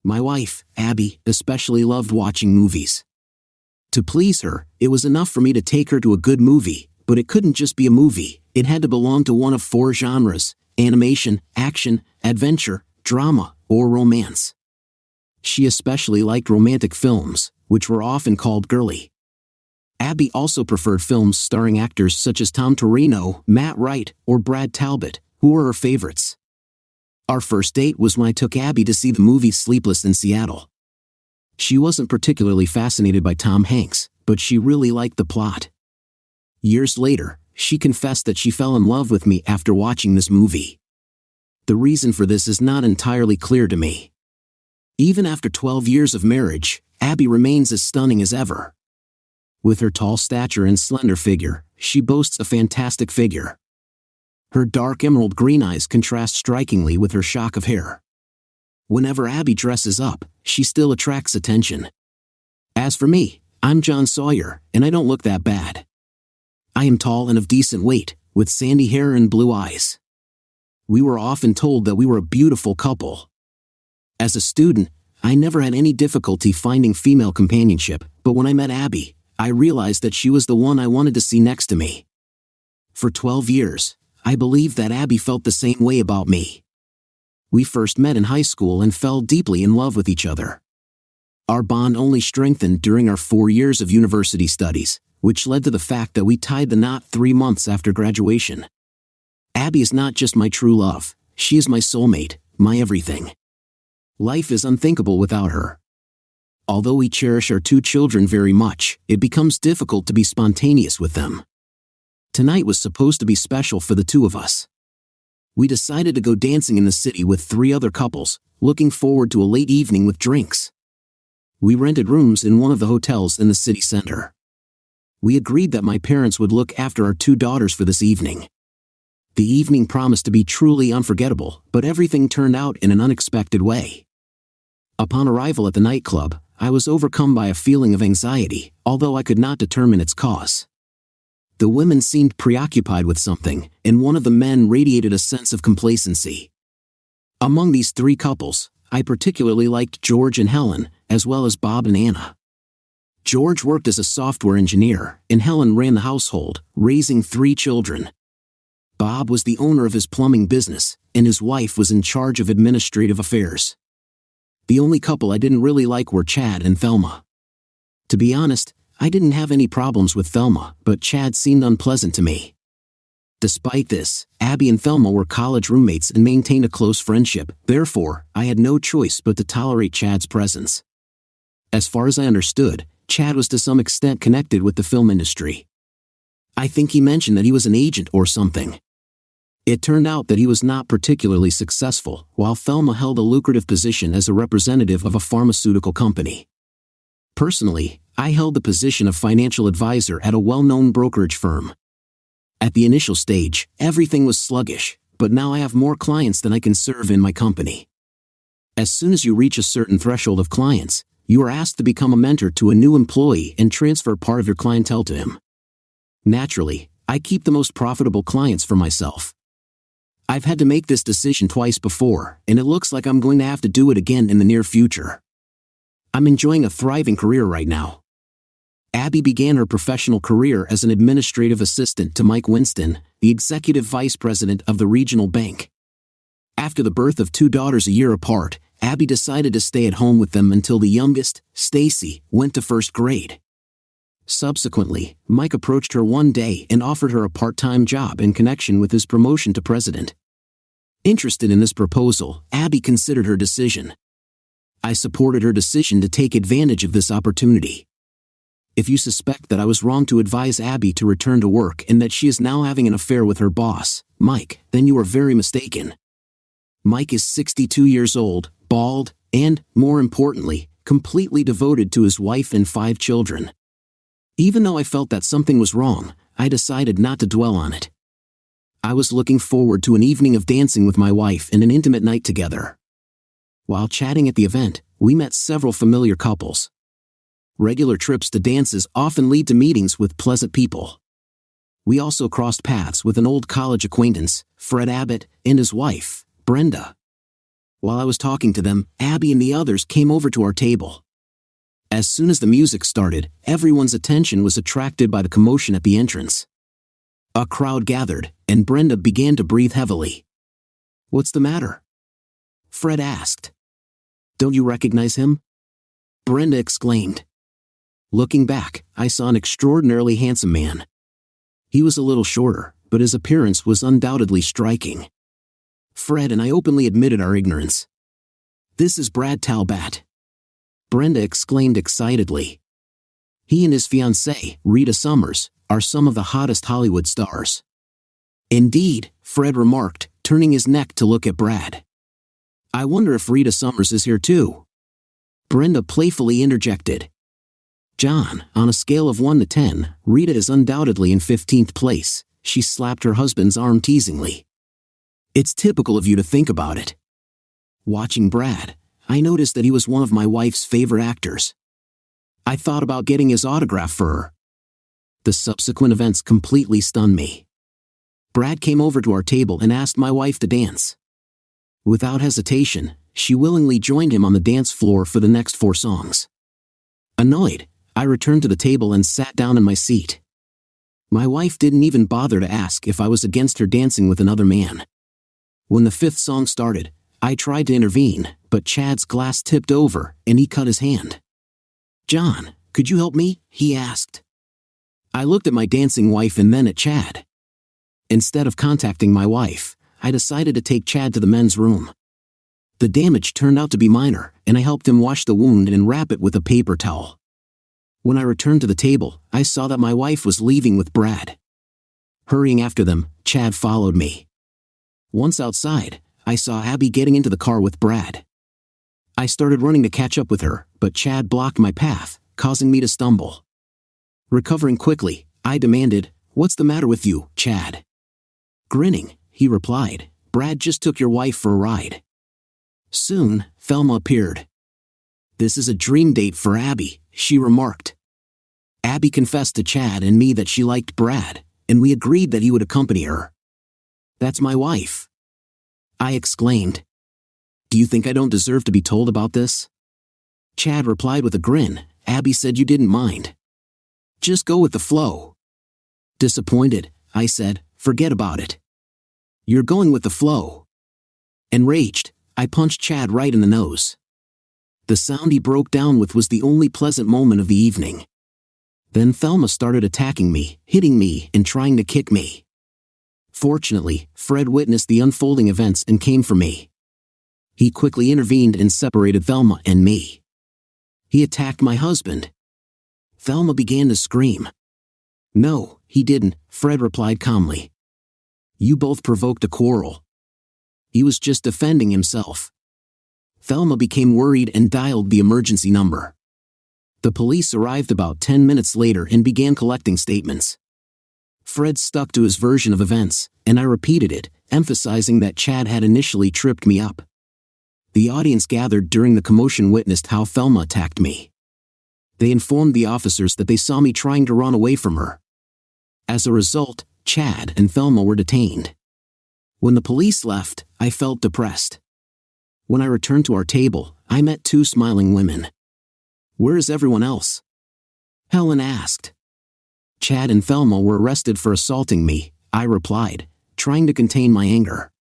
My wife, Abby, especially loved watching movies. To please her, it was enough for me to take her to a good movie, but it couldn't just be a movie, it had to belong to one of 4 genres: animation, action, adventure, drama, or romance. She especially liked romantic films, which were often called girly. Abby also preferred films starring actors such as Tom Torino, Matt Wright, or Brad Talbot, who were her favorites. Our first date was when I took Abby to see the movie Sleepless in Seattle. She wasn't particularly fascinated by Tom Hanks, but she really liked the plot. Years later, she confessed that she fell in love with me after watching this movie. The reason for this is not entirely clear to me. Even after 12 years of marriage, Abby remains as stunning as ever. With her tall stature and slender figure, she boasts a fantastic figure. Her dark emerald green eyes contrast strikingly with her shock of hair. Whenever Abby dresses up, she still attracts attention. As for me, I'm John Sawyer, and I don't look that bad. I am tall and of decent weight, with sandy hair and blue eyes. We were often told that we were a beautiful couple. As a student, I never had any difficulty finding female companionship, but when I met Abby, I realized that she was the one I wanted to see next to me. For 12 years, I believed that Abby felt the same way about me. We first met in high school and fell deeply in love with each other. Our bond only strengthened during our 4 years of university studies, which led to the fact that we tied the knot 3 months after graduation. Abby is not just my true love, she is my soulmate, my everything. Life is unthinkable without her. Although we cherish our 2 children very much, it becomes difficult to be spontaneous with them. Tonight was supposed to be special for the 2 of us. We decided to go dancing in the city with 3 other couples, looking forward to a late evening with drinks. We rented rooms in one of the hotels in the city center. We agreed that my parents would look after our 2 daughters for this evening. The evening promised to be truly unforgettable, but everything turned out in an unexpected way. Upon arrival at the nightclub, I was overcome by a feeling of anxiety, although I could not determine its cause. The women seemed preoccupied with something, and one of the men radiated a sense of complacency. Among these 3 couples, I particularly liked George and Helen, as well as Bob and Anna. George worked as a software engineer, and Helen ran the household, raising 3 children. Bob was the owner of his plumbing business, and his wife was in charge of administrative affairs. The only couple I didn't really like were Chad and Thelma. To be honest, I didn't have any problems with Thelma, but Chad seemed unpleasant to me. Despite this, Abby and Thelma were college roommates and maintained a close friendship, therefore, I had no choice but to tolerate Chad's presence. As far as I understood, Chad was to some extent connected with the film industry. I think he mentioned that he was an agent or something. It turned out that he was not particularly successful, while Thelma held a lucrative position as a representative of a pharmaceutical company. Personally, I held the position of financial advisor at a well-known brokerage firm. At the initial stage, everything was sluggish, but now I have more clients than I can serve in my company. As soon as you reach a certain threshold of clients, you are asked to become a mentor to a new employee and transfer part of your clientele to him. Naturally, I keep the most profitable clients for myself. I've had to make this decision twice before, and it looks like I'm going to have to do it again in the near future. I'm enjoying a thriving career right now. Abby began her professional career as an administrative assistant to Mike Winston, the executive vice president of the regional bank. After the birth of 2 daughters a year apart, Abby decided to stay at home with them until the youngest, Stacy, went to 1st grade. Subsequently, Mike approached her one day and offered her a part-time job in connection with his promotion to president. Interested in this proposal, Abby considered her decision. I supported her decision to take advantage of this opportunity. If you suspect that I was wrong to advise Abby to return to work and that she is now having an affair with her boss, Mike, then you are very mistaken. Mike is 62 years old, bald, and, more importantly, completely devoted to his wife and 5 children. Even though I felt that something was wrong, I decided not to dwell on it. I was looking forward to an evening of dancing with my wife and an intimate night together. While chatting at the event, we met several familiar couples. Regular trips to dances often lead to meetings with pleasant people. We also crossed paths with an old college acquaintance, Fred Abbott, and his wife, Brenda. While I was talking to them, Abby and the others came over to our table. As soon as the music started, everyone's attention was attracted by the commotion at the entrance. A crowd gathered, and Brenda began to breathe heavily. "What's the matter?" Fred asked. "Don't you recognize him?" Brenda exclaimed. Looking back, I saw an extraordinarily handsome man. He was a little shorter, but his appearance was undoubtedly striking. Fred and I openly admitted our ignorance. "This is Brad Talbot," Brenda exclaimed excitedly. "He and his fiancée, Rita Summers, are some of the hottest Hollywood stars." "Indeed," Fred remarked, turning his neck to look at Brad. "I wonder if Rita Summers is here too," Brenda playfully interjected. "John, on a scale of 1 to 10, Rita is undoubtedly in 15th place," she slapped her husband's arm teasingly. "It's typical of you to think about it." Watching Brad, I noticed that he was one of my wife's favorite actors. I thought about getting his autograph for her. The subsequent events completely stunned me. Brad came over to our table and asked my wife to dance. Without hesitation, she willingly joined him on the dance floor for the next 4 songs. Annoyed, I returned to the table and sat down in my seat. My wife didn't even bother to ask if I was against her dancing with another man. When the 5th song started, I tried to intervene, but Chad's glass tipped over and he cut his hand. "John, could you help me?" he asked. I looked at my dancing wife and then at Chad. Instead of contacting my wife, I decided to take Chad to the men's room. The damage turned out to be minor, and I helped him wash the wound and wrap it with a paper towel. When I returned to the table, I saw that my wife was leaving with Brad. Hurrying after them, Chad followed me. Once outside, I saw Abby getting into the car with Brad. I started running to catch up with her, but Chad blocked my path, causing me to stumble. Recovering quickly, I demanded, "What's the matter with you, Chad?" Grinning, he replied, "Brad just took your wife for a ride." Soon, Thelma appeared. "This is a dream date for Abby," she remarked. Abby confessed to Chad and me that she liked Brad, and we agreed that he would accompany her. "That's my wife," I exclaimed. "Do you think I don't deserve to be told about this?" Chad replied with a grin. "Abby said you didn't mind. Just go with the flow." Disappointed, I said, "Forget about it." "You're going with the flow." Enraged, I punched Chad right in the nose. The sound he broke down with was the only pleasant moment of the evening. Then Thelma started attacking me, hitting me, and trying to kick me. Fortunately, Fred witnessed the unfolding events and came for me. He quickly intervened and separated Thelma and me. He attacked my husband. Thelma began to scream. "No, he didn't," Fred replied calmly. "You both provoked a quarrel. He was just defending himself." Thelma became worried and dialed the emergency number. The police arrived about 10 minutes later and began collecting statements. Fred stuck to his version of events, and I repeated it, emphasizing that Chad had initially tripped me up. The audience gathered during the commotion witnessed how Thelma attacked me. They informed the officers that they saw me trying to run away from her. As a result, Chad and Thelma were detained. When the police left, I felt depressed. When I returned to our table, I met 2 smiling women. "Where is everyone else?" Helen asked. "Chad and Thelma were arrested for assaulting me," I replied, trying to contain my anger.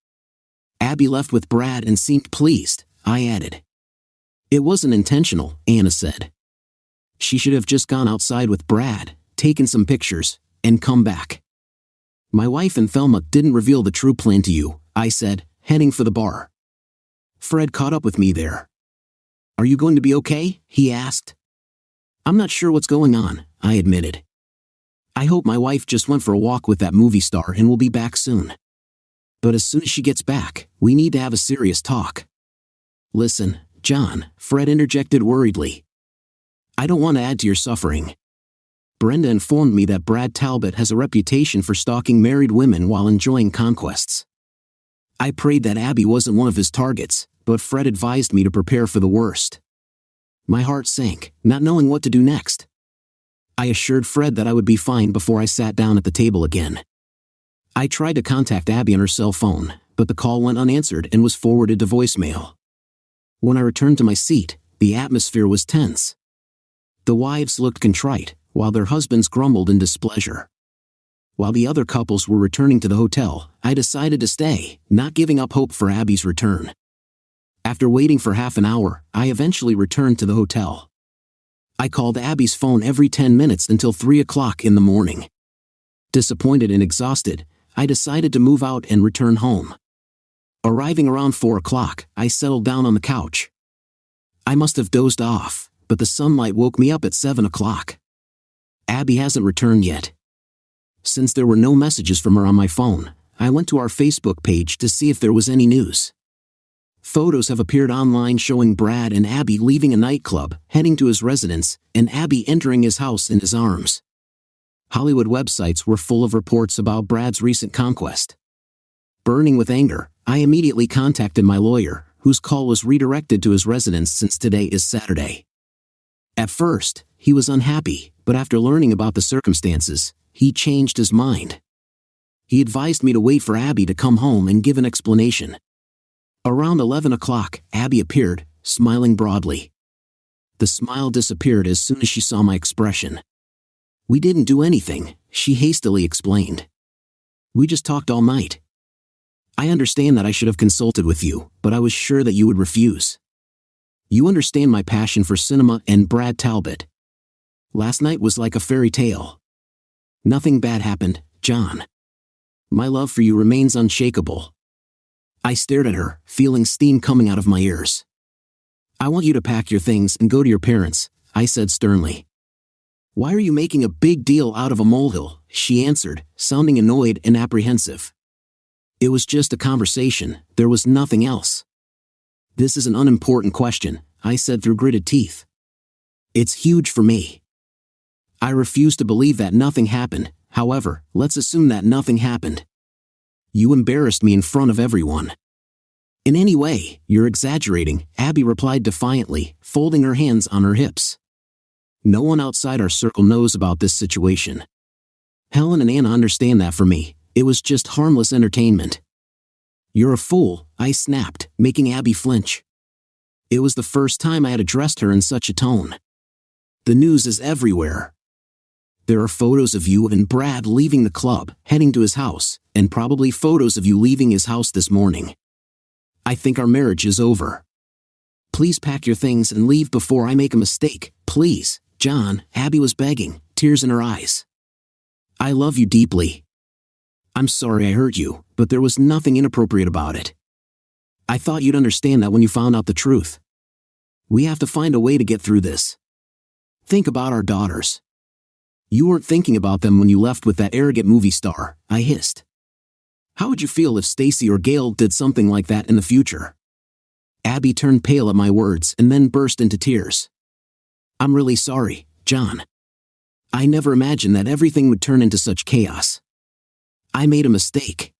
"Abby left with Brad and seemed pleased," I added. "It wasn't intentional," Anna said. "She should have just gone outside with Brad, taken some pictures, and come back." "My wife and Thelma didn't reveal the true plan to you," I said, heading for the bar. Fred caught up with me there. "Are you going to be okay?" he asked. "I'm not sure what's going on," I admitted. "I hope my wife just went for a walk with that movie star and will be back soon. But as soon as she gets back, we need to have a serious talk." "Listen, John," Fred interjected worriedly. "I don't want to add to your suffering. Brenda informed me that Brad Talbot has a reputation for stalking married women while enjoying conquests. I prayed that Abby wasn't one of his targets, but Fred advised me to prepare for the worst." My heart sank, not knowing what to do next. I assured Fred that I would be fine before I sat down at the table again. I tried to contact Abby on her cell phone, but the call went unanswered and was forwarded to voicemail. When I returned to my seat, the atmosphere was tense. The wives looked contrite, while their husbands grumbled in displeasure. While the other couples were returning to the hotel, I decided to stay, not giving up hope for Abby's return. After waiting for half an hour, I eventually returned to the hotel. I called Abby's phone every 10 minutes until 3 o'clock in the morning. Disappointed and exhausted, I decided to move out and return home. Arriving around 4 o'clock, I settled down on the couch. I must have dozed off, but the sunlight woke me up at 7 o'clock. Abby hasn't returned yet. Since there were no messages from her on my phone, I went to our Facebook page to see if there was any news. Photos have appeared online showing Brad and Abby leaving a nightclub, heading to his residence, and Abby entering his house in his arms. Hollywood websites were full of reports about Brad's recent conquest. Burning with anger, I immediately contacted my lawyer, whose call was redirected to his residence since today is Saturday. At first, he was unhappy, but after learning about the circumstances, he changed his mind. He advised me to wait for Abby to come home and give an explanation. Around 11 o'clock, Abby appeared, smiling broadly. The smile disappeared as soon as she saw my expression. "We didn't do anything," she hastily explained. "We just talked all night. I understand that I should have consulted with you, but I was sure that you would refuse. You understand my passion for cinema and Brad Talbot. Last night was like a fairy tale. Nothing bad happened, John. My love for you remains unshakable." I stared at her, feeling steam coming out of my ears. "I want you to pack your things and go to your parents," I said sternly. "Why are you making a big deal out of a molehill?" she answered, sounding annoyed and apprehensive. "It was just a conversation, there was nothing else." "This is an unimportant question," I said through gritted teeth. "It's huge for me." I refuse to believe that nothing happened. However, let's assume that nothing happened. "You embarrassed me in front of everyone." "In any way, you're exaggerating," Abby replied defiantly, folding her hands on her hips. "No one outside our circle knows about this situation. Helen and Anna understand that for me, it was just harmless entertainment." "You're a fool," I snapped, making Abby flinch. It was the first time I had addressed her in such a tone. "The news is everywhere. There are photos of you and Brad leaving the club, heading to his house, and probably photos of you leaving his house this morning. I think our marriage is over. Please pack your things and leave before I make a mistake, please, John," Abby was begging, tears in her eyes. "I love you deeply. I'm sorry I hurt you, but there was nothing inappropriate about it. I thought you'd understand that when you found out the truth. We have to find a way to get through this. Think about our daughters. You weren't thinking about them when you left with that arrogant movie star," I hissed. "How would you feel if Stacy or Gail did something like that in the future?" Abby turned pale at my words and then burst into tears. "I'm really sorry, John. I never imagined that everything would turn into such chaos. I made a mistake.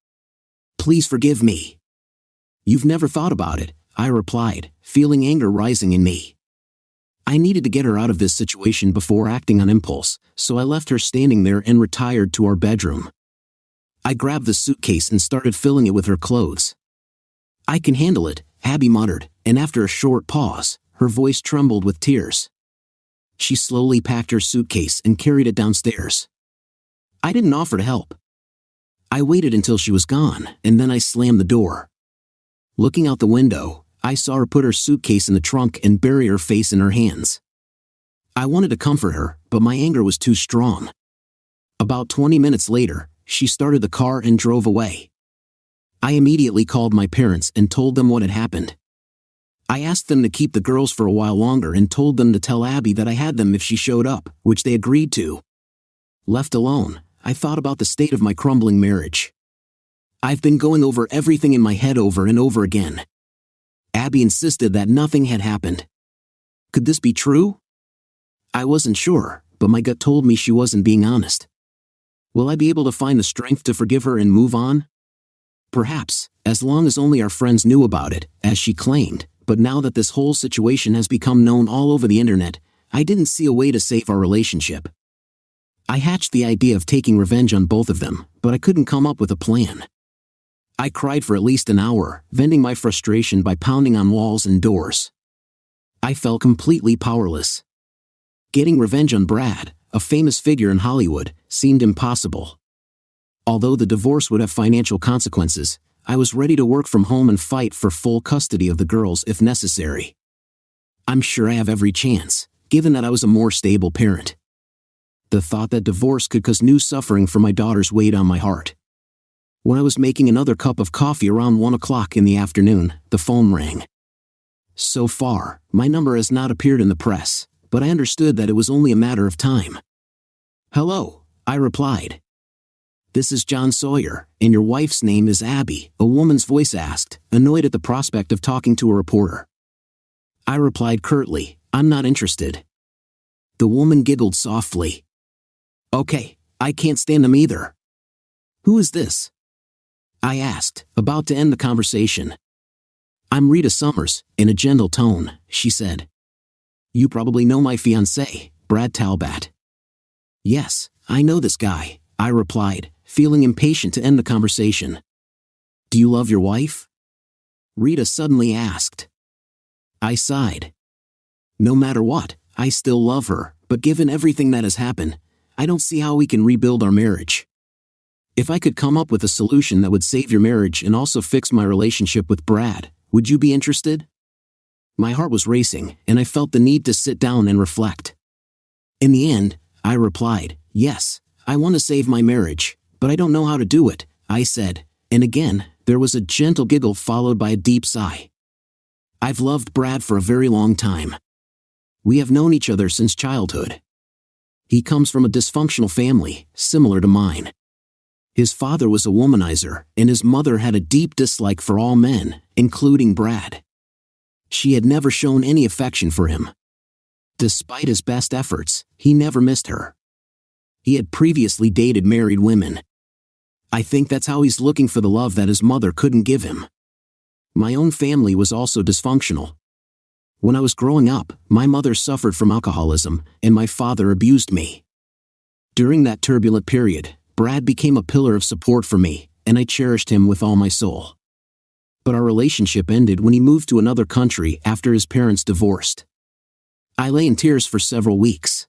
Please forgive me." "You've never thought about it," I replied, feeling anger rising in me. I needed to get her out of this situation before acting on impulse, so I left her standing there and retired to our bedroom. I grabbed the suitcase and started filling it with her clothes. "I can handle it," Abby muttered, and after a short pause, her voice trembled with tears. She slowly packed her suitcase and carried it downstairs. I didn't offer to help. I waited until she was gone, and then I slammed the door. Looking out the window, I saw her put her suitcase in the trunk and bury her face in her hands. I wanted to comfort her, but my anger was too strong. About 20 minutes later, she started the car and drove away. I immediately called my parents and told them what had happened. I asked them to keep the girls for a while longer and told them to tell Abby that I had them if she showed up, which they agreed to. Left alone, I thought about the state of my crumbling marriage. I've been going over everything in my head over and over again. Abby insisted that nothing had happened. Could this be true? I wasn't sure, but my gut told me she wasn't being honest. Will I be able to find the strength to forgive her and move on? Perhaps, as long as only our friends knew about it, as she claimed, but now that this whole situation has become known all over the internet, I didn't see a way to save our relationship. I hatched the idea of taking revenge on both of them, but I couldn't come up with a plan. I cried for at least an hour, venting my frustration by pounding on walls and doors. I felt completely powerless. Getting revenge on Brad, a famous figure in Hollywood, seemed impossible. Although the divorce would have financial consequences, I was ready to work from home and fight for full custody of the girls if necessary. I'm sure I have every chance, given that I was a more stable parent. The thought that divorce could cause new suffering for my daughters weighed on my heart. When I was making another cup of coffee around 1 o'clock in the afternoon, the phone rang. So far, my number has not appeared in the press, but I understood that it was only a matter of time. "Hello," I replied. "This is John Sawyer, and your wife's name is Abby," a woman's voice asked, annoyed at the prospect of talking to a reporter. I replied curtly, "I'm not interested." The woman giggled softly. "Okay, I can't stand them either." "Who is this?" I asked, about to end the conversation. "I'm Rita Summers," in a gentle tone, she said. "You probably know my fiancé, Brad Talbot." "Yes, I know this guy," I replied, feeling impatient to end the conversation. "Do you love your wife?" Rita suddenly asked. I sighed. "No matter what, I still love her, but given everything that has happened, I don't see how we can rebuild our marriage. If I could come up with a solution that would save your marriage and also fix my relationship with Brad, would you be interested?" My heart was racing, and I felt the need to sit down and reflect. In the end, I replied, "Yes, I want to save my marriage, but I don't know how to do it," I said, and again, there was a gentle giggle followed by a deep sigh. "I've loved Brad for a very long time. We have known each other since childhood. He comes from a dysfunctional family, similar to mine. His father was a womanizer, and his mother had a deep dislike for all men, including Brad. She had never shown any affection for him. Despite his best efforts, he never missed her. He had previously dated married women. I think that's how he's looking for the love that his mother couldn't give him. My own family was also dysfunctional. When I was growing up, my mother suffered from alcoholism, and my father abused me. During that turbulent period, Brad became a pillar of support for me, and I cherished him with all my soul. But our relationship ended when he moved to another country after his parents divorced. I lay in tears for several weeks.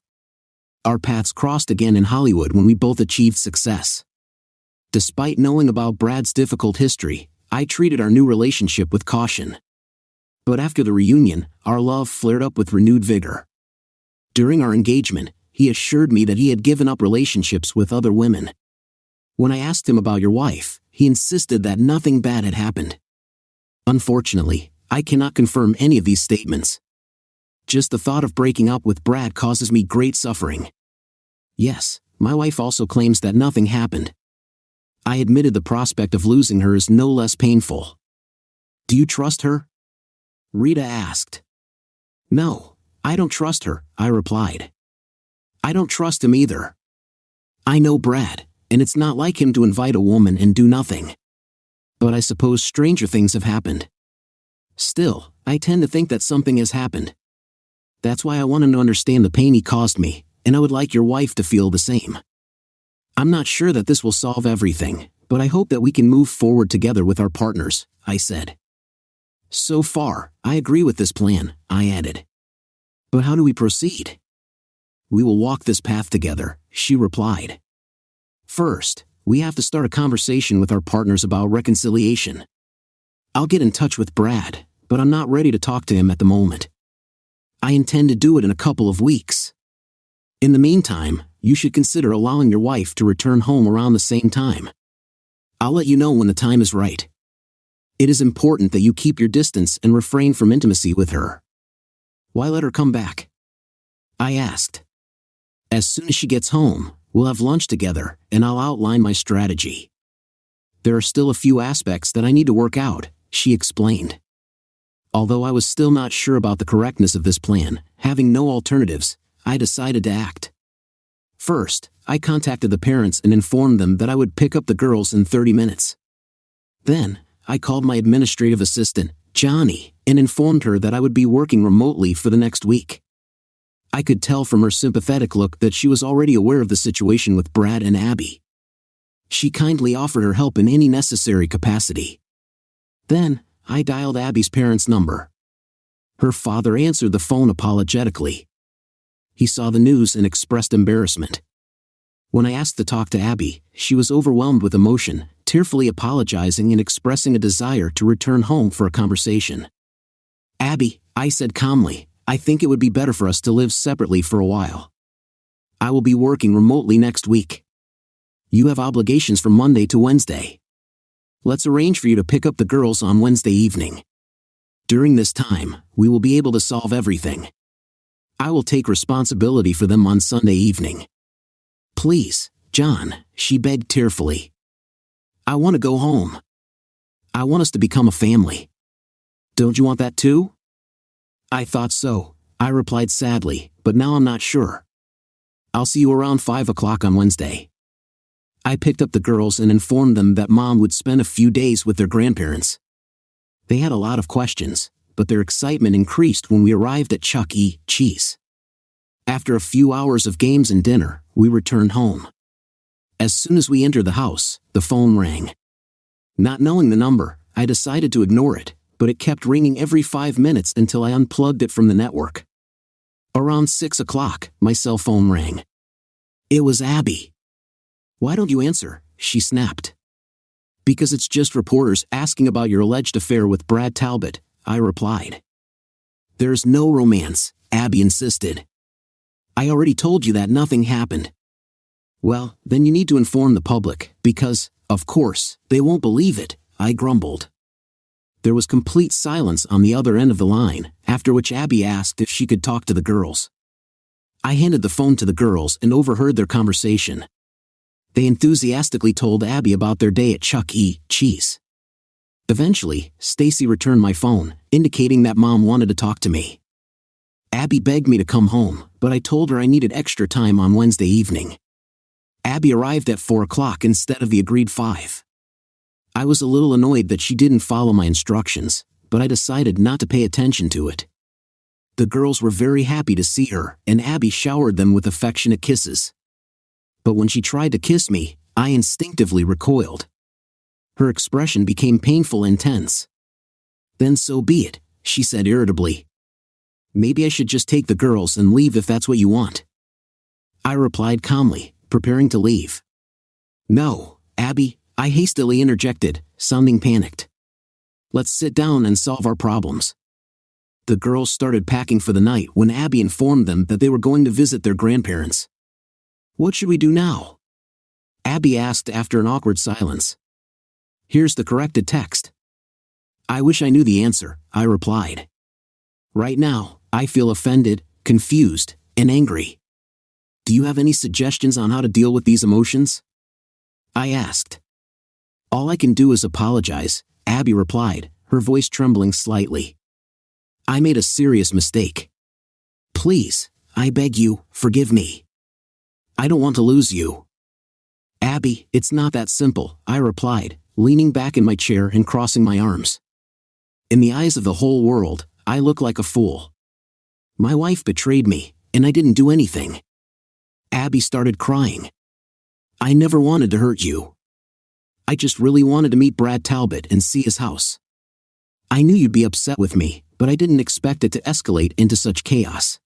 Our paths crossed again in Hollywood when we both achieved success. Despite knowing about Brad's difficult history, I treated our new relationship with caution. But after the reunion, our love flared up with renewed vigor. During our engagement, he assured me that he had given up relationships with other women. When I asked him about your wife, he insisted that nothing bad had happened. Unfortunately, I cannot confirm any of these statements. Just the thought of breaking up with Brad causes me great suffering. Yes, my wife also claims that nothing happened. I admitted the prospect of losing her is no less painful. "Do you trust her?" Rita asked. "No, I don't trust her," I replied. "I don't trust him either. I know Brad, and it's not like him to invite a woman and do nothing. But I suppose stranger things have happened. Still, I tend to think that something has happened. That's why I want him to understand the pain he caused me, and I would like your wife to feel the same. I'm not sure that this will solve everything, but I hope that we can move forward together with our partners," I said. "So far, I agree with this plan," I added. "But how do we proceed?" "We will walk this path together," she replied. "First, we have to start a conversation with our partners about reconciliation. I'll get in touch with Brad, but I'm not ready to talk to him at the moment. I intend to do it in a couple of weeks. In the meantime, you should consider allowing your wife to return home around the same time. I'll let you know when the time is right. It is important that you keep your distance and refrain from intimacy with her." "Why let her come back?" I asked. "As soon as she gets home, we'll have lunch together, and I'll outline my strategy. There are still a few aspects that I need to work out," she explained. Although I was still not sure about the correctness of this plan, having no alternatives, I decided to act. First, I contacted the parents and informed them that I would pick up the girls in 30 minutes. Then, I called my administrative assistant, Johnny, and informed her that I would be working remotely for the next week. I could tell from her sympathetic look that she was already aware of the situation with Brad and Abby. She kindly offered her help in any necessary capacity. Then, I dialed Abby's parents' number. Her father answered the phone apologetically. He saw the news and expressed embarrassment. When I asked to talk to Abby, she was overwhelmed with emotion, tearfully apologizing and expressing a desire to return home for a conversation. "Abby," I said calmly, "I think it would be better for us to live separately for a while. I will be working remotely next week. You have obligations from Monday to Wednesday. Let's arrange for you to pick up the girls on Wednesday evening. During this time, we will be able to solve everything. I will take responsibility for them on Sunday evening. Please, John," she begged tearfully. "I want to go home. I want us to become a family. Don't you want that too?" "I thought so," I replied sadly, "but now I'm not sure. I'll see you around 5 o'clock on Wednesday." I picked up the girls and informed them that Mom would spend a few days with their grandparents. They had a lot of questions, but their excitement increased when we arrived at Chuck E. Cheese. After a few hours of games and dinner, we returned home. As soon as we entered the house, the phone rang. Not knowing the number, I decided to ignore it, but it kept ringing every 5 minutes until I unplugged it from the network. Around 6 o'clock, my cell phone rang. It was Abby. "Why don't you answer?" she snapped. "Because it's just reporters asking about your alleged affair with Brad Talbot," I replied. "There's no romance," Abby insisted. "I already told you that nothing happened." "Well, then you need to inform the public, because, of course, they won't believe it," I grumbled. There was complete silence on the other end of the line, after which Abby asked if she could talk to the girls. I handed the phone to the girls and overheard their conversation. They enthusiastically told Abby about their day at Chuck E. Cheese. Eventually, Stacy returned my phone, indicating that Mom wanted to talk to me. Abby begged me to come home, but I told her I needed extra time on Wednesday evening. Abby arrived at 4 o'clock instead of the agreed 5. I was a little annoyed that she didn't follow my instructions, but I decided not to pay attention to it. The girls were very happy to see her, and Abby showered them with affectionate kisses. But when she tried to kiss me, I instinctively recoiled. Her expression became painful and tense. "Then so be it," she said irritably. "Maybe I should just take the girls and leave if that's what you want." I replied calmly, preparing to leave. "No, Abby," I hastily interjected, sounding panicked. "Let's sit down and solve our problems." The girls started packing for the night when Abby informed them that they were going to visit their grandparents. "What should we do now?" Abby asked after an awkward silence. "Here's the corrected text." "I wish I knew the answer," I replied. "Right now, I feel offended, confused, and angry. Do you have any suggestions on how to deal with these emotions?" I asked. "All I can do is apologize," Abby replied, her voice trembling slightly. "I made a serious mistake. Please, I beg you, forgive me. I don't want to lose you." "Abby, it's not that simple," I replied, leaning back in my chair and crossing my arms. "In the eyes of the whole world, I look like a fool. My wife betrayed me, and I didn't do anything." Abby started crying. "I never wanted to hurt you. I just really wanted to meet Brad Talbot and see his house. I knew you'd be upset with me, but I didn't expect it to escalate into such chaos.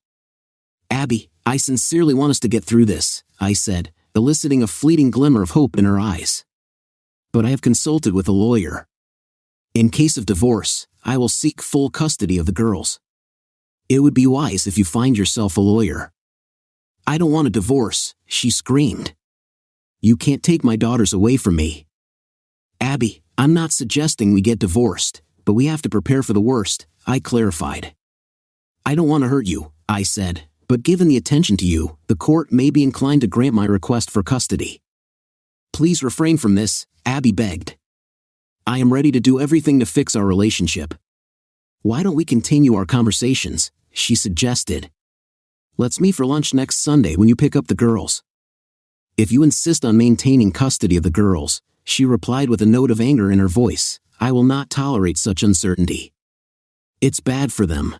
Abby, I sincerely want us to get through this," I said, eliciting a fleeting glimmer of hope in her eyes. "But I have consulted with a lawyer. In case of divorce, I will seek full custody of the girls. It would be wise if you find yourself a lawyer." "I don't want a divorce," she screamed. "You can't take my daughters away from me." "Abby, I'm not suggesting we get divorced, but we have to prepare for the worst," I clarified. "I don't want to hurt you," I said, "but given the attention to you, the court may be inclined to grant my request for custody." "Please refrain from this," Abby begged. "I am ready to do everything to fix our relationship." "Why don't we continue our conversations?" she suggested. "Let's meet for lunch next Sunday when you pick up the girls." "If you insist on maintaining custody of the girls," she replied with a note of anger in her voice, "I will not tolerate such uncertainty. It's bad for them.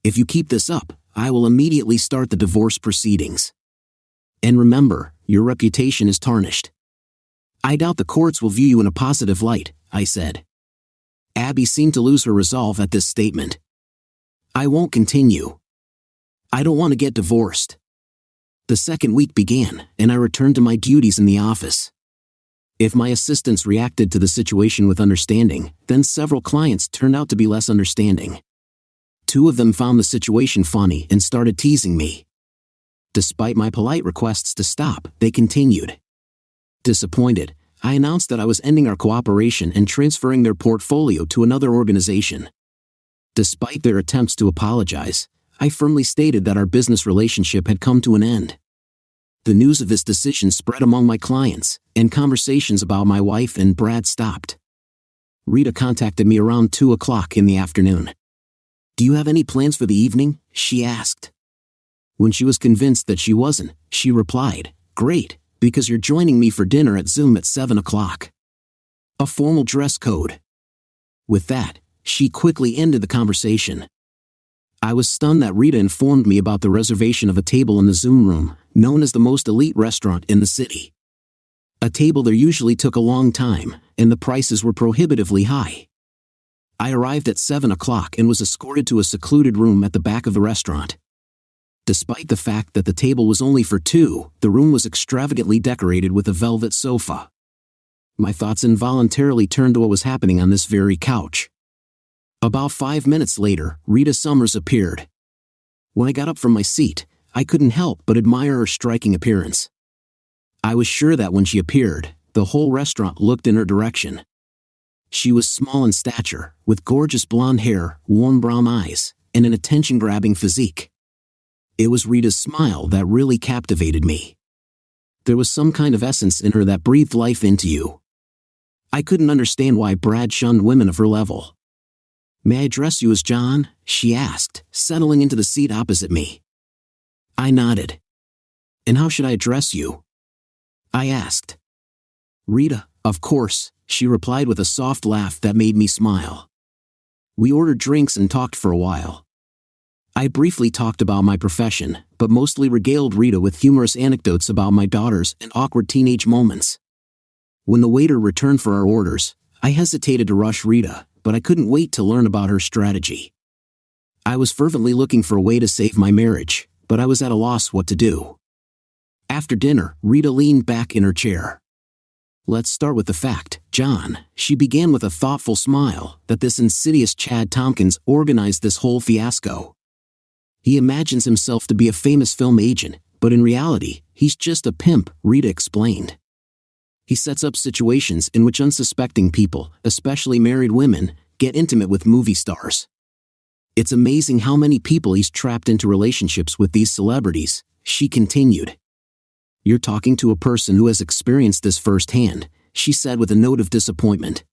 If you keep this up, I will immediately start the divorce proceedings. And remember, your reputation is tarnished." I doubt the courts will view you in a positive light, I said. Abby seemed to lose her resolve at this statement. I won't continue. I don't want to get divorced. The second week began, and I returned to my duties in the office. If my assistants reacted to the situation with understanding, then several clients turned out to be less understanding. 2 of them found the situation funny and started teasing me. Despite my polite requests to stop, they continued. Disappointed, I announced that I was ending our cooperation and transferring their portfolio to another organization. Despite their attempts to apologize, I firmly stated that our business relationship had come to an end. The news of this decision spread among my clients, and conversations about my wife and Brad stopped. Rita contacted me around 2 o'clock in the afternoon. Do you have any plans for the evening? She asked. When she was convinced that she wasn't, she replied, Great, because you're joining me for dinner at Zoom at 7 o'clock. A formal dress code. With that, she quickly ended the conversation. I was stunned that Rita informed me about the reservation of a table in the Zoom room, known as the most elite restaurant in the city. A table there usually took a long time, and the prices were prohibitively high. I arrived at 7 o'clock and was escorted to a secluded room at the back of the restaurant. Despite the fact that the table was only for 2, the room was extravagantly decorated with a velvet sofa. My thoughts involuntarily turned to what was happening on this very couch. About 5 minutes later, Rita Summers appeared. When I got up from my seat, I couldn't help but admire her striking appearance. I was sure that when she appeared, the whole restaurant looked in her direction. She was small in stature, with gorgeous blonde hair, warm brown eyes, and an attention-grabbing physique. It was Rita's smile that really captivated me. There was some kind of essence in her that breathed life into you. I couldn't understand why Brad shunned women of her level. May I address you as John? She asked, settling into the seat opposite me. I nodded. And how should I address you? I asked. Rita, of course, she replied with a soft laugh that made me smile. We ordered drinks and talked for a while. I briefly talked about my profession, but mostly regaled Rita with humorous anecdotes about my daughters and awkward teenage moments. When the waiter returned for our orders, I hesitated to rush Rita, but I couldn't wait to learn about her strategy. I was fervently looking for a way to save my marriage, but I was at a loss what to do. After dinner, Rita leaned back in her chair. Let's start with the fact, John, she began with a thoughtful smile, that this insidious Chad Tompkins organized this whole fiasco. He imagines himself to be a famous film agent, but in reality, he's just a pimp, Rita explained. He sets up situations in which unsuspecting people, especially married women, get intimate with movie stars. It's amazing how many people he's trapped into relationships with these celebrities, she continued. You're talking to a person who has experienced this firsthand, she said with a note of disappointment.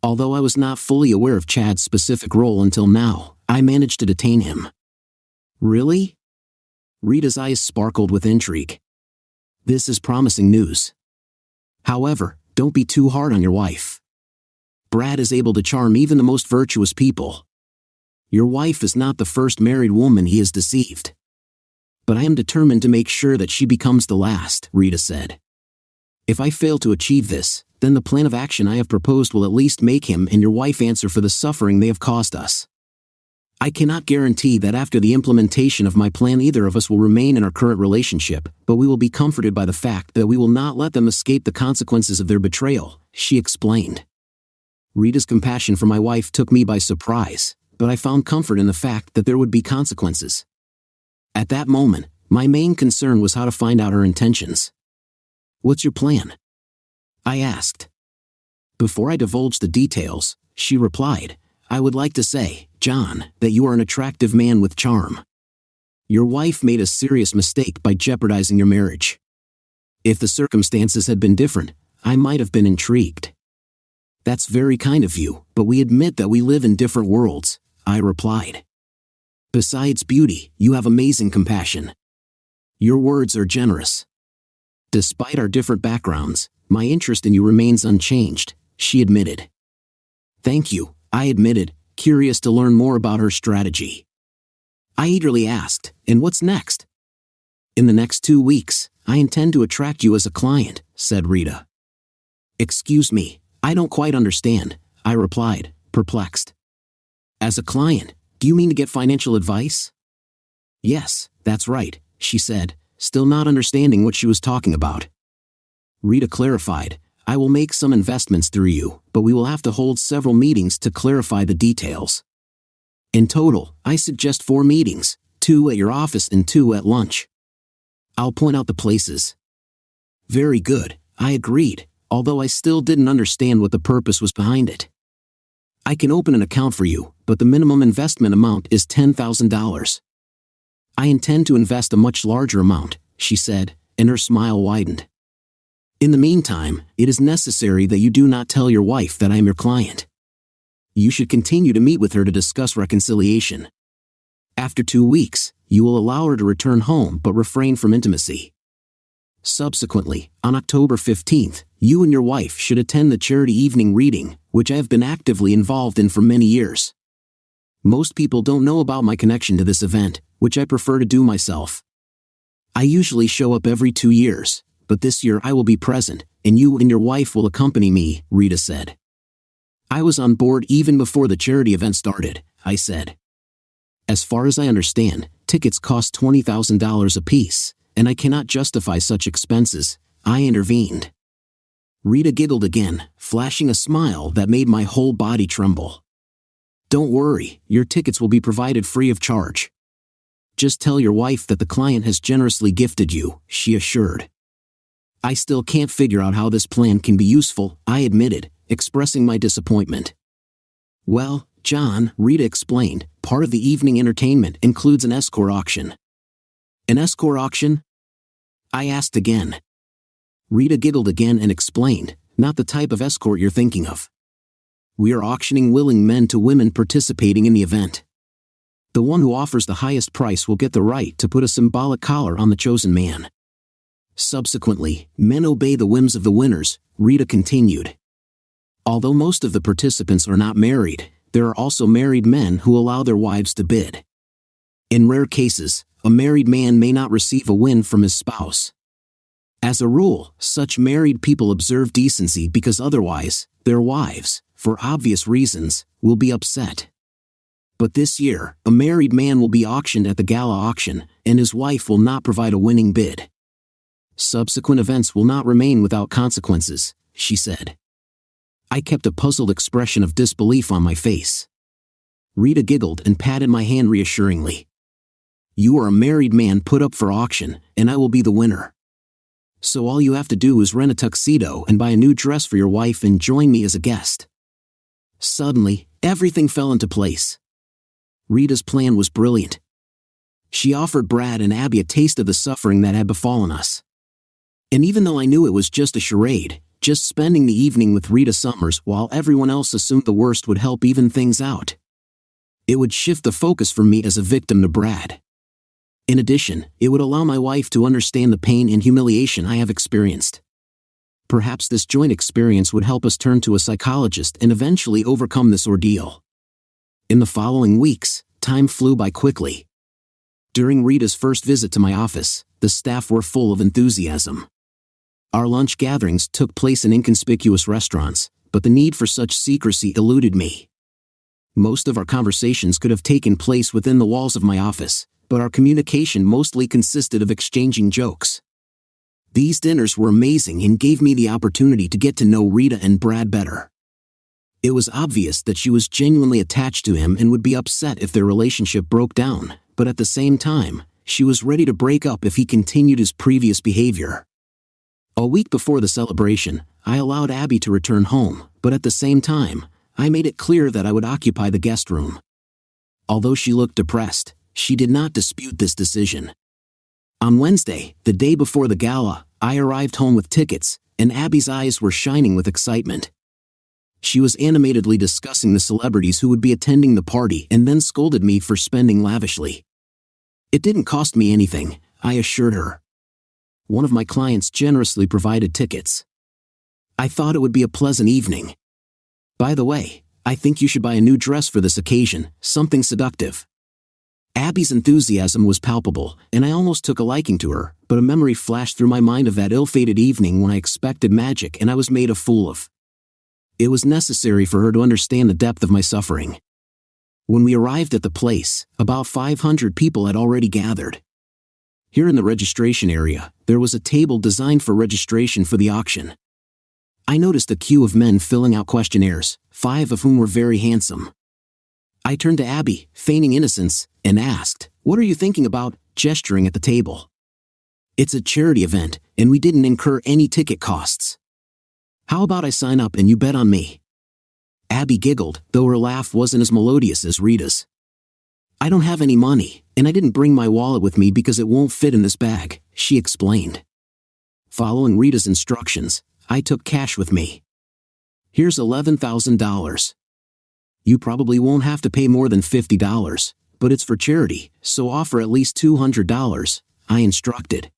Although I was not fully aware of Chad's specific role until now, I managed to detain him. Really? Rita's eyes sparkled with intrigue. This is promising news. However, don't be too hard on your wife. Brad is able to charm even the most virtuous people. Your wife is not the first married woman he has deceived. But I am determined to make sure that she becomes the last, Rita said. If I fail to achieve this, then the plan of action I have proposed will at least make him and your wife answer for the suffering they have caused us. I cannot guarantee that after the implementation of my plan either of us will remain in our current relationship, but we will be comforted by the fact that we will not let them escape the consequences of their betrayal, she explained. Rita's compassion for my wife took me by surprise, but I found comfort in the fact that there would be consequences. At that moment, my main concern was how to find out her intentions. What's your plan? I asked. Before I divulged the details, she replied, I would like to say, John, that you are an attractive man with charm. Your wife made a serious mistake by jeopardizing your marriage. If the circumstances had been different, I might have been intrigued. That's very kind of you, but we admit that we live in different worlds, I replied. Besides beauty, you have amazing compassion. Your words are generous. Despite our different backgrounds, my interest in you remains unchanged, she admitted. Thank you, I admitted, curious to learn more about her strategy. I eagerly asked, and what's next? In the next 2 weeks, I intend to attract you as a client, said Rita. Excuse me, I don't quite understand, I replied, perplexed. As a client, do you mean to get financial advice? Yes, that's right, she said, still not understanding what she was talking about. Rita clarified, I will make some investments through you, but we will have to hold several meetings to clarify the details. In total, I suggest 4 meetings, 2 at your office and 2 at lunch. I'll point out the places. Very good, I agreed, although I still didn't understand what the purpose was behind it. I can open an account for you, but the minimum investment amount is $10,000. I intend to invest a much larger amount, she said, and her smile widened. In the meantime, it is necessary that you do not tell your wife that I am your client. You should continue to meet with her to discuss reconciliation. After 2 weeks, you will allow her to return home but refrain from intimacy. Subsequently, on October 15th, you and your wife should attend the charity evening reading, which I have been actively involved in for many years. Most people don't know about my connection to this event, which I prefer to do myself. I usually show up every 2 years, but this year I will be present, and you and your wife will accompany me, Rita said. I was on board even before the charity event started, I said. As far as I understand, tickets cost $20,000 apiece, and I cannot justify such expenses, I intervened. Rita giggled again, flashing a smile that made my whole body tremble. Don't worry, your tickets will be provided free of charge. Just tell your wife that the client has generously gifted you, she assured. I still can't figure out how this plan can be useful, I admitted, expressing my disappointment. Well, John, Rita explained, part of the evening entertainment includes an escort auction. An escort auction? I asked again. Rita giggled again and explained, not the type of escort you're thinking of. We are auctioning willing men to women participating in the event. The one who offers the highest price will get the right to put a symbolic collar on the chosen man. Subsequently, men obey the whims of the winners, Rita continued. Although most of the participants are not married, there are also married men who allow their wives to bid. In rare cases, a married man may not receive a win from his spouse. As a rule, such married people observe decency because otherwise, their wives, for obvious reasons, will be upset. But this year, a married man will be auctioned at the gala auction, and his wife will not provide a winning bid. Subsequent events will not remain without consequences, she said. I kept a puzzled expression of disbelief on my face. Rita giggled and patted my hand reassuringly. You are a married man put up for auction, and I will be the winner. So all you have to do is rent a tuxedo and buy a new dress for your wife and join me as a guest. Suddenly, everything fell into place. Rita's plan was brilliant. She offered Brad and Abby a taste of the suffering that had befallen us. And even though I knew it was just a charade, just spending the evening with Rita Summers while everyone else assumed the worst would help even things out. It would shift the focus from me as a victim to Brad. In addition, it would allow my wife to understand the pain and humiliation I have experienced. Perhaps this joint experience would help us turn to a psychologist and eventually overcome this ordeal. In the following weeks, time flew by quickly. During Rita's first visit to my office, the staff were full of enthusiasm. Our lunch gatherings took place in inconspicuous restaurants, but the need for such secrecy eluded me. Most of our conversations could have taken place within the walls of my office, but our communication mostly consisted of exchanging jokes. These dinners were amazing and gave me the opportunity to get to know Rita and Brad better. It was obvious that she was genuinely attached to him and would be upset if their relationship broke down, but at the same time, she was ready to break up if he continued his previous behavior. A week before the celebration, I allowed Abby to return home, but at the same time, I made it clear that I would occupy the guest room. Although she looked depressed, she did not dispute this decision. On Wednesday, the day before the gala, I arrived home with tickets, and Abby's eyes were shining with excitement. She was animatedly discussing the celebrities who would be attending the party and then scolded me for spending lavishly. It didn't cost me anything, I assured her. One of my clients generously provided tickets. I thought it would be a pleasant evening. By the way, I think you should buy a new dress for this occasion, something seductive. Abby's enthusiasm was palpable, and I almost took a liking to her, but a memory flashed through my mind of that ill-fated evening when I expected magic and I was made a fool of. It was necessary for her to understand the depth of my suffering. When we arrived at the place, about 500 people had already gathered. Here in the registration area, there was a table designed for registration for the auction. I noticed a queue of men filling out questionnaires, 5 of whom were very handsome. I turned to Abby, feigning innocence, and asked, "What are you thinking about?" gesturing at the table. "It's a charity event, and we didn't incur any ticket costs. How about I sign up and you bet on me?" Abby giggled, though her laugh wasn't as melodious as Rita's. "I don't have any money, and I didn't bring my wallet with me because it won't fit in this bag," she explained. Following Rita's instructions, I took cash with me. "Here's $11,000. You probably won't have to pay more than $50, but it's for charity, so offer at least $200, I instructed.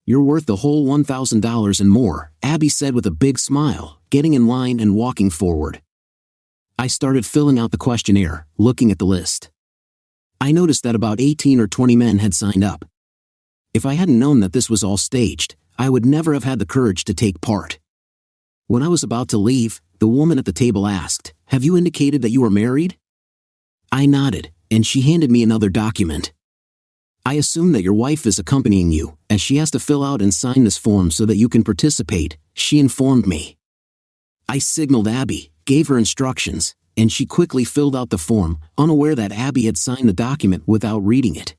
"You're worth the whole $1,000 and more," Abby said with a big smile, getting in line and walking forward. I started filling out the questionnaire, looking at the list. I noticed that about 18 or 20 men had signed up. If I hadn't known that this was all staged, I would never have had the courage to take part. When I was about to leave, the woman at the table asked, "Have you indicated that you are married?" I nodded, and she handed me another document. "I assume that your wife is accompanying you, as she has to fill out and sign this form so that you can participate," she informed me. I signaled Abby, gave her instructions, and she quickly filled out the form, unaware that Abby had signed the document without reading it.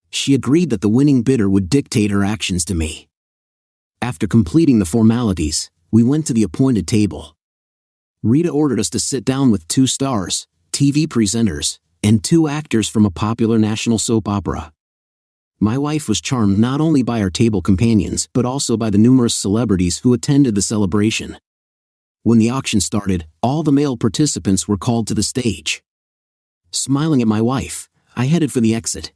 She agreed that the winning bidder would dictate her actions to me. After completing the formalities, we went to the appointed table. Rita ordered us to sit down with 2 stars, TV presenters, and 2 actors from a popular national soap opera. My wife was charmed not only by our table companions but also by the numerous celebrities who attended the celebration. When the auction started, all the male participants were called to the stage. Smiling at my wife, I headed for the exit.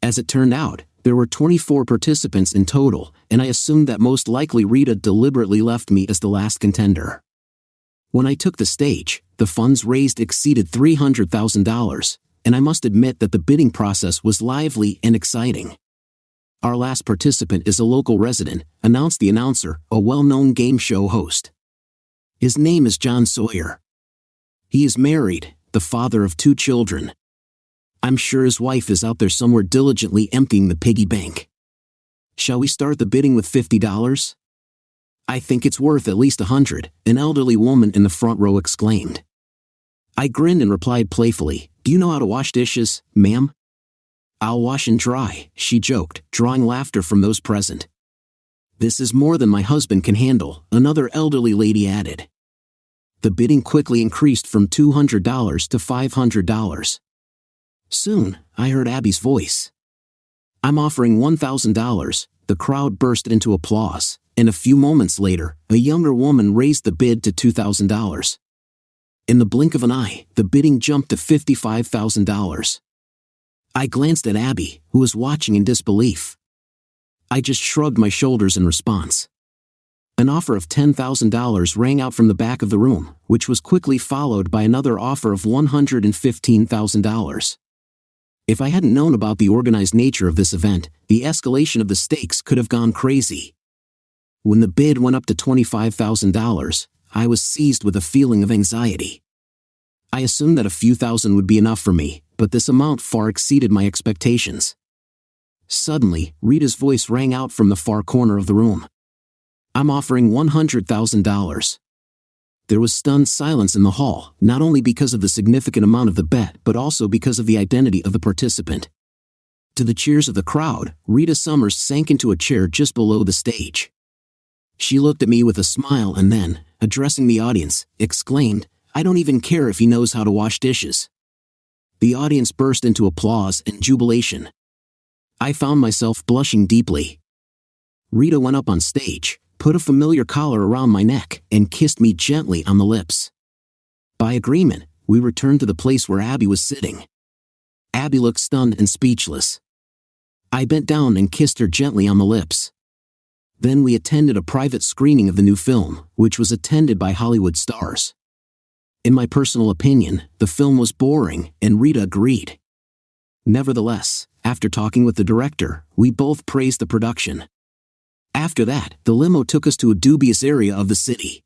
As it turned out, there were 24 participants in total, and I assumed that most likely Rita deliberately left me as the last contender. When I took the stage, the funds raised exceeded $300,000, and I must admit that the bidding process was lively and exciting. "Our last participant is a local resident," announced the announcer, a well-known game show host. "His name is John Sawyer. He is married, the father of 2 children. I'm sure his wife is out there somewhere diligently emptying the piggy bank. Shall we start the bidding with $50? "I think it's worth at least $100, an elderly woman in the front row exclaimed. I grinned and replied playfully, "Do you know how to wash dishes, ma'am?" "I'll wash and dry," she joked, drawing laughter from those present. "This is more than my husband can handle," another elderly lady added. The bidding quickly increased from $200 to $500. Soon, I heard Abby's voice. "I'm offering $1,000, the crowd burst into applause, and a few moments later, a younger woman raised the bid to $2,000. In the blink of an eye, the bidding jumped to $55,000. I glanced at Abby, who was watching in disbelief. I just shrugged my shoulders in response. An offer of $10,000 rang out from the back of the room, which was quickly followed by another offer of $115,000. If I hadn't known about the organized nature of this event, the escalation of the stakes could have gone crazy. When the bid went up to $25,000, I was seized with a feeling of anxiety. I assumed that a few thousand would be enough for me, but this amount far exceeded my expectations. Suddenly, Rita's voice rang out from the far corner of the room. "I'm offering $100,000. There was stunned silence in the hall, not only because of the significant amount of the bet but also because of the identity of the participant. To the cheers of the crowd, Rita Summers sank into a chair just below the stage. She looked at me with a smile and then, addressing the audience, exclaimed, "I don't even care if he knows how to wash dishes." The audience burst into applause and jubilation. I found myself blushing deeply. Rita went up on stage, put a familiar collar around my neck, and kissed me gently on the lips. By agreement, we returned to the place where Abby was sitting. Abby looked stunned and speechless. I bent down and kissed her gently on the lips. Then we attended a private screening of the new film, which was attended by Hollywood stars. In my personal opinion, the film was boring, and Rita agreed. Nevertheless, after talking with the director, we both praised the production. After that, the limo took us to a dubious area of the city.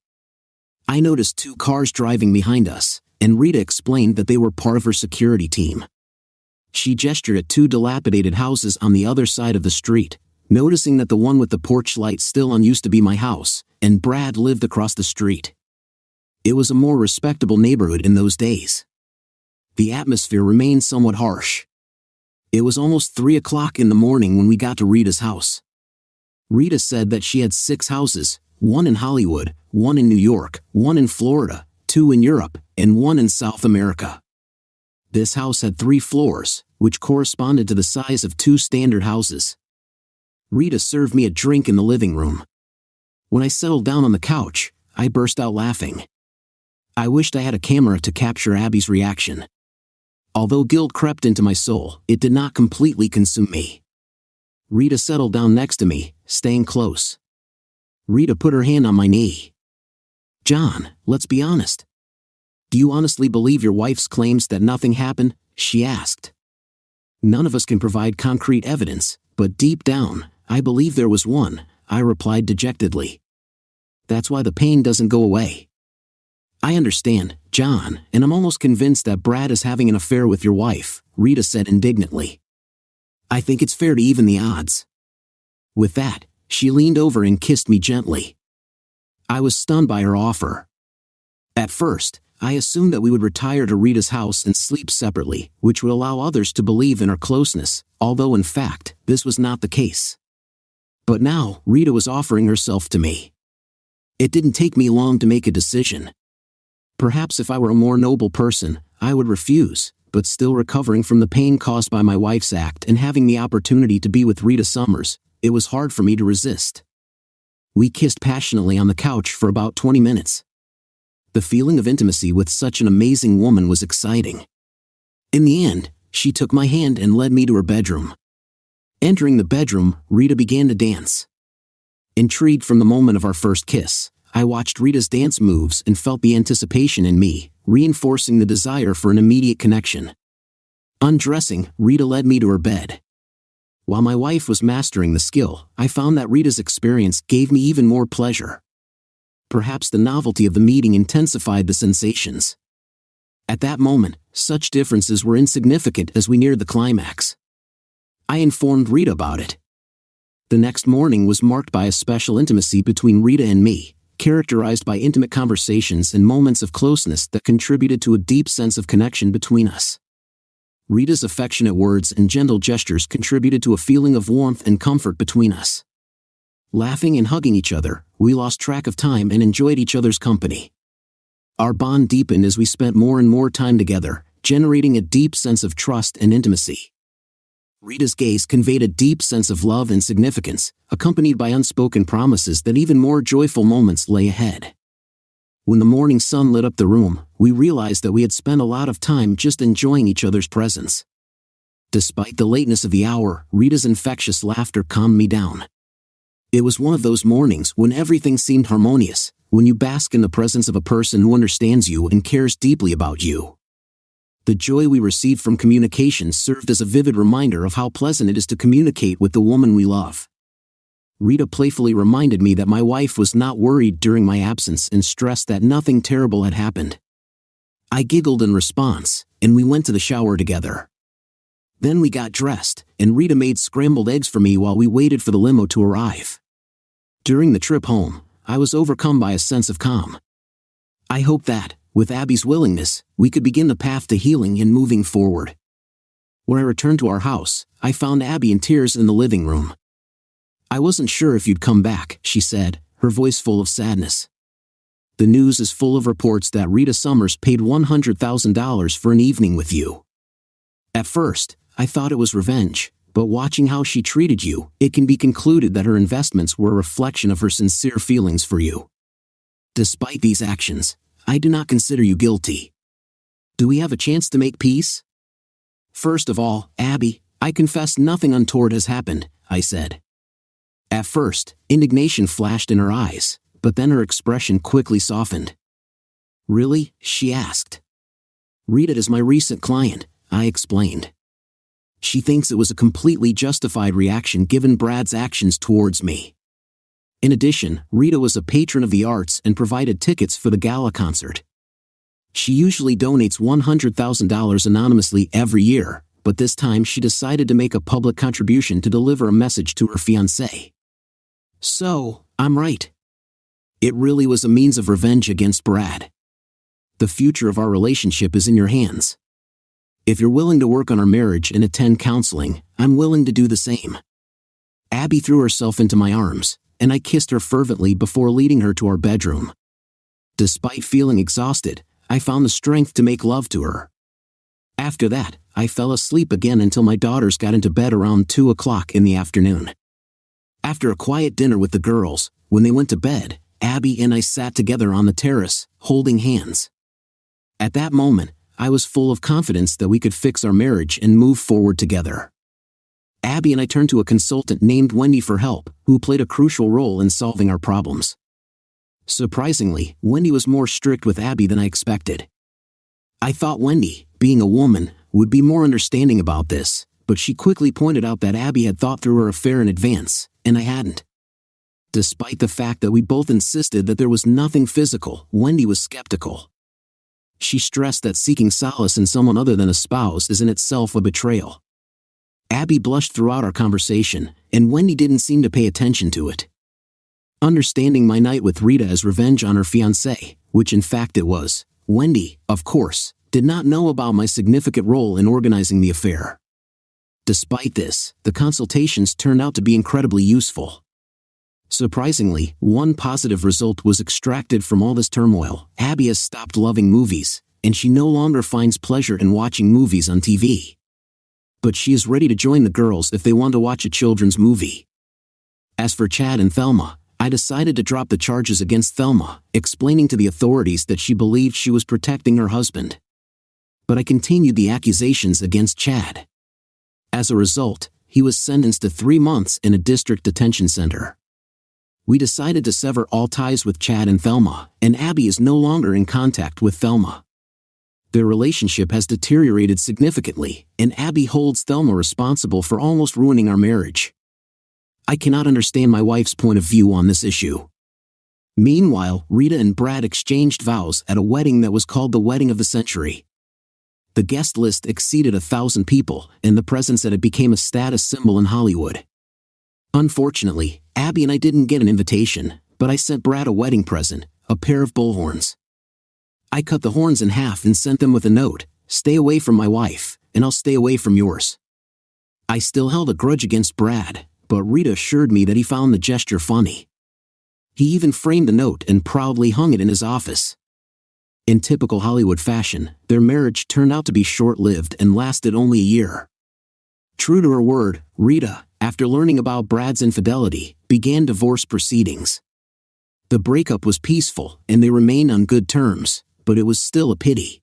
I noticed 2 cars driving behind us, and Rita explained that they were part of her security team. She gestured at 2 dilapidated houses on the other side of the street, noticing that the one with the porch light still unused to be my house, and Brad lived across the street. It was a more respectable neighborhood in those days. The atmosphere remained somewhat harsh. It was almost 3 o'clock in the morning when we got to Rita's house. Rita said that she had 6 houses, 1 in Hollywood, 1 in New York, 1 in Florida, 2 in Europe, and 1 in South America. This house had 3 floors, which corresponded to the size of 2 standard houses. Rita served me a drink in the living room. When I settled down on the couch, I burst out laughing. I wished I had a camera to capture Abby's reaction. Although guilt crept into my soul, it did not completely consume me. Rita settled down next to me, staying close. Rita put her hand on my knee. "John, let's be honest. Do you honestly believe your wife's claims that nothing happened?" she asked. "None of us can provide concrete evidence, but deep down, I believe there was one," I replied dejectedly. "That's why the pain doesn't go away." "I understand, John, and I'm almost convinced that Brad is having an affair with your wife," Rita said indignantly. "I think it's fair to even the odds." With that, she leaned over and kissed me gently. I was stunned by her offer. At first, I assumed that we would retire to Rita's house and sleep separately, which would allow others to believe in our closeness, although in fact, this was not the case. But now, Rita was offering herself to me. It didn't take me long to make a decision. Perhaps if I were a more noble person, I would refuse, but still recovering from the pain caused by my wife's act and having the opportunity to be with Rita Summers, it was hard for me to resist. We kissed passionately on the couch for about 20 minutes. The feeling of intimacy with such an amazing woman was exciting. In the end, she took my hand and led me to her bedroom. Entering the bedroom, Rita began to dance. Intrigued from the moment of our first kiss, I watched Rita's dance moves and felt the anticipation in me, reinforcing the desire for an immediate connection. Undressing, Rita led me to her bed. While my wife was mastering the skill, I found that Rita's experience gave me even more pleasure. Perhaps the novelty of the meeting intensified the sensations. At that moment, such differences were insignificant as we neared the climax. I informed Rita about it. The next morning was marked by a special intimacy between Rita and me, characterized by intimate conversations and moments of closeness that contributed to a deep sense of connection between us. Rita's affectionate words and gentle gestures contributed to a feeling of warmth and comfort between us. Laughing and hugging each other, we lost track of time and enjoyed each other's company. Our bond deepened as we spent more and more time together, generating a deep sense of trust and intimacy. Rita's gaze conveyed a deep sense of love and significance, accompanied by unspoken promises that even more joyful moments lay ahead. When the morning sun lit up the room, we realized that we had spent a lot of time just enjoying each other's presence. Despite the lateness of the hour, Rita's infectious laughter calmed me down. It was one of those mornings when everything seemed harmonious, when you bask in the presence of a person who understands you and cares deeply about you. The joy we received from communication served as a vivid reminder of how pleasant it is to communicate with the woman we love. Rita playfully reminded me that my wife was not worried during my absence and stressed that nothing terrible had happened. I giggled in response, and we went to the shower together. Then we got dressed, and Rita made scrambled eggs for me while we waited for the limo to arrive. During the trip home, I was overcome by a sense of calm. I hoped that, with Abby's willingness, we could begin the path to healing and moving forward. When I returned to our house, I found Abby in tears in the living room. "I wasn't sure if you'd come back," she said, her voice full of sadness. "The news is full of reports that Rita Summers paid $100,000 for an evening with you. At first, I thought it was revenge, but watching how she treated you, it can be concluded that her investments were a reflection of her sincere feelings for you. Despite these actions, I do not consider you guilty. Do we have a chance to make peace?" "First of all, Abby, I confess nothing untoward has happened," I said. At first, indignation flashed in her eyes, but then her expression quickly softened. "Really?" she asked. "Rita is my recent client," I explained. She thinks it was a completely justified reaction given Brad's actions towards me. In addition, Rita was a patron of the arts and provided tickets for the gala concert. She usually donates $100,000 anonymously every year, but this time she decided to make a public contribution to deliver a message to her fiancé. So, I'm right. It really was a means of revenge against Brad. The future of our relationship is in your hands. If you're willing to work on our marriage and attend counseling, I'm willing to do the same. Abby threw herself into my arms, and I kissed her fervently before leading her to our bedroom. Despite feeling exhausted, I found the strength to make love to her. After that, I fell asleep again until my daughters got into bed around 2 o'clock in the afternoon. After a quiet dinner with the girls, when they went to bed, Abby and I sat together on the terrace, holding hands. At that moment, I was full of confidence that we could fix our marriage and move forward together. Abby and I turned to a consultant named Wendy for help, who played a crucial role in solving our problems. Surprisingly, Wendy was more strict with Abby than I expected. I thought Wendy, being a woman, would be more understanding about this, but she quickly pointed out that Abby had thought through her affair in advance, and I hadn't. Despite the fact that we both insisted that there was nothing physical, Wendy was skeptical. She stressed that seeking solace in someone other than a spouse is in itself a betrayal. Abby blushed throughout our conversation, and Wendy didn't seem to pay attention to it. Understanding my night with Rita as revenge on her fiancé, which in fact it was, Wendy, of course, did not know about my significant role in organizing the affair. Despite this, the consultations turned out to be incredibly useful. Surprisingly, one positive result was extracted from all this turmoil. Abby has stopped loving movies, and she no longer finds pleasure in watching movies on TV. But she is ready to join the girls if they want to watch a children's movie. As for Chad and Thelma, I decided to drop the charges against Thelma, explaining to the authorities that she believed she was protecting her husband. But I continued the accusations against Chad. As a result, he was sentenced to 3 months in a district detention center. We decided to sever all ties with Chad and Thelma, and Abby is no longer in contact with Thelma. Their relationship has deteriorated significantly, and Abby holds Thelma responsible for almost ruining our marriage. I cannot understand my wife's point of view on this issue. Meanwhile, Rita and Brad exchanged vows at a wedding that was called the Wedding of the Century. The guest list exceeded 1,000 people, and the presence at it became a status symbol in Hollywood. Unfortunately, Abby and I didn't get an invitation, but I sent Brad a wedding present, a pair of bullhorns. I cut the horns in half and sent them with a note, "Stay away from my wife, and I'll stay away from yours." I still held a grudge against Brad, but Rita assured me that he found the gesture funny. He even framed the note and proudly hung it in his office. In typical Hollywood fashion, their marriage turned out to be short-lived and lasted only a year. True to her word, Rita, after learning about Brad's infidelity, began divorce proceedings. The breakup was peaceful, and they remained on good terms, but it was still a pity.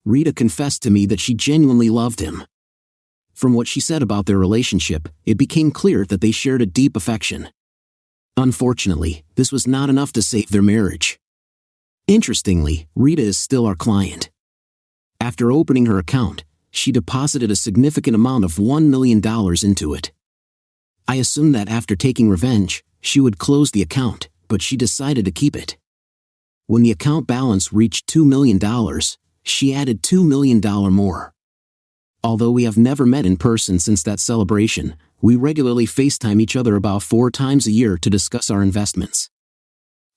Rita confessed to me that she genuinely loved him. From what she said about their relationship, it became clear that they shared a deep affection. Unfortunately, this was not enough to save their marriage. Interestingly, Rita is still our client. After opening her account, she deposited a significant amount of $1 million into it. I assumed that after taking revenge, she would close the account, but she decided to keep it. When the account balance reached $2 million, she added $2 million more. Although we have never met in person since that celebration, we regularly FaceTime each other about 4 times a year to discuss our investments.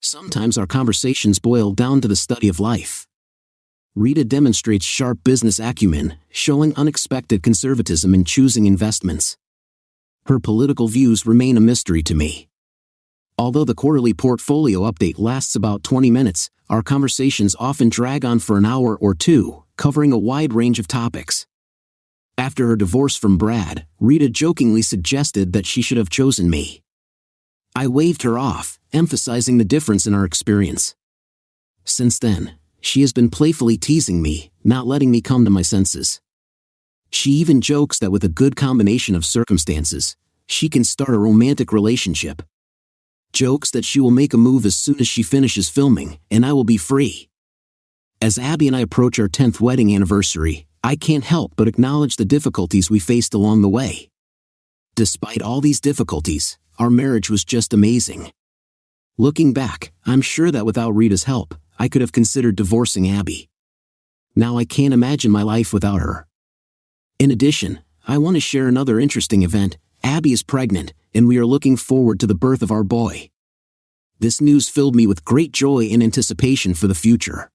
Sometimes our conversations boil down to the study of life. Rita demonstrates sharp business acumen, showing unexpected conservatism in choosing investments. Her political views remain a mystery to me. Although the quarterly portfolio update lasts about 20 minutes, our conversations often drag on for an hour or two, covering a wide range of topics. After her divorce from Brad, Rita jokingly suggested that she should have chosen me. I waved her off, emphasizing the difference in our experience. Since then, she has been playfully teasing me, not letting me come to my senses. She even jokes that with a good combination of circumstances, she can start a romantic relationship. Jokes that she will make a move as soon as she finishes filming, and I will be free. As Abby and I approach our 10th wedding anniversary, I can't help but acknowledge the difficulties we faced along the way. Despite all these difficulties, our marriage was just amazing. Looking back, I'm sure that without Rita's help, I could have considered divorcing Abby. Now I can't imagine my life without her. In addition, I want to share another interesting event. Abby is pregnant, and we are looking forward to the birth of our boy. This news filled me with great joy and anticipation for the future.